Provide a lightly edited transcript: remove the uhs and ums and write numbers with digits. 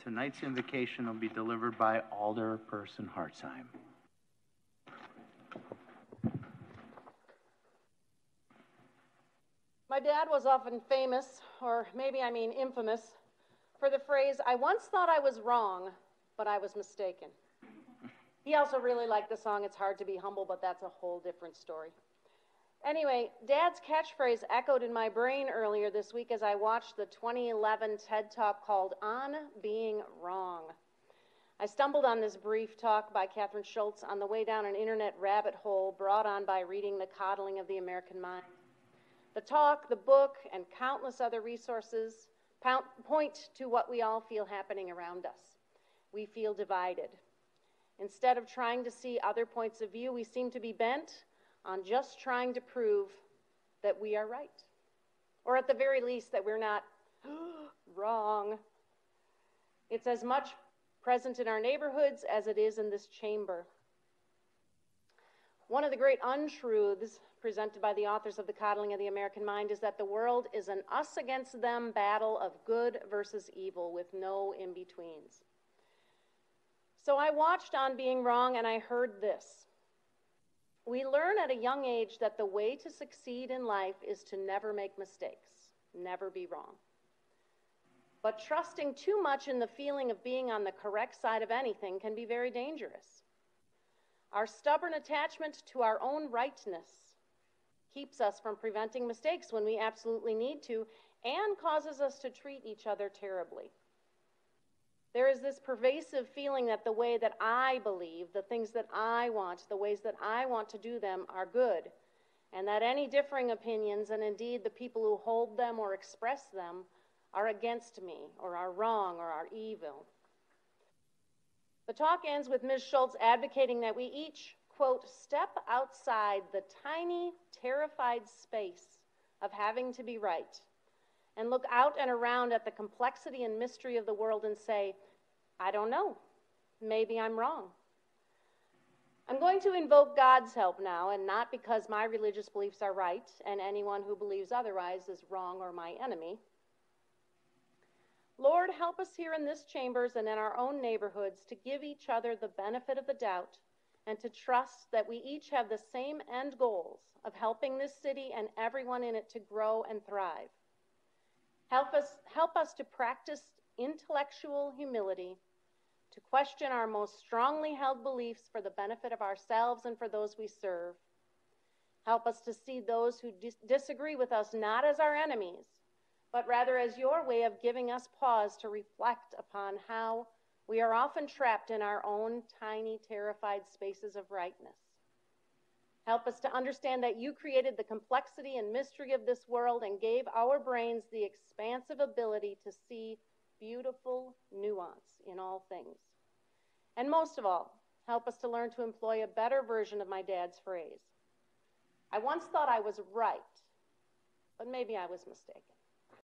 tonight's invocation will be delivered by Alderperson Hartzheim. My dad was often famous, or maybe I mean infamous, for the phrase, "I once thought I was wrong, but I was mistaken." He also really liked the song, "It's Hard to Be Humble," but that's a whole different story. Anyway, Dad's catchphrase echoed in my brain earlier this week as I watched the 2011 TED Talk called On Being Wrong. I stumbled on this brief talk by Catherine Schultz on the way down an internet rabbit hole brought on by reading The Coddling of the American Mind. The talk, the book, and countless other resources point to what we all feel happening around us. We feel divided. Instead of trying to see other points of view, we seem to be bent on just trying to prove that we are right. Or at the very least, that we're not wrong. It's as much present in our neighborhoods as it is in this chamber. One of the great untruths presented by the authors of The Coddling of the American Mind is that the world is an us against them battle of good versus evil with no in-betweens. So I watched On Being Wrong and I heard this. We learn at a young age that the way to succeed in life is to never make mistakes, never be wrong. But trusting too much in the feeling of being on the correct side of anything can be very dangerous. Our stubborn attachment to our own rightness keeps us from preventing mistakes when we absolutely need to, and causes us to treat each other terribly. There is this pervasive feeling that the way that I believe, the things that I want, the ways that I want to do them are good, and that any differing opinions, and indeed the people who hold them or express them, are against me, or are wrong, or are evil. The talk ends with Ms. Schultz advocating that we each, quote, step outside the tiny, terrified space of having to be right, and look out and around at the complexity and mystery of the world and say, I don't know, maybe I'm wrong. I'm going to invoke God's help now, and not because my religious beliefs are right and anyone who believes otherwise is wrong or my enemy. Lord, help us here in this chambers and in our own neighborhoods to give each other the benefit of the doubt and to trust that we each have the same end goals of helping this city and everyone in it to grow and thrive. Help us to practice intellectual humility, to question our most strongly held beliefs for the benefit of ourselves and for those we serve. Help us to see those who disagree with us not as our enemies, but rather as your way of giving us pause to reflect upon how we are often trapped in our own tiny, terrified spaces of rightness. Help us to understand that you created the complexity and mystery of this world and gave our brains the expansive ability to see beautiful nuance in all things. And most of all, help us to learn to employ a better version of my dad's phrase. I once thought I was right, but maybe I was mistaken.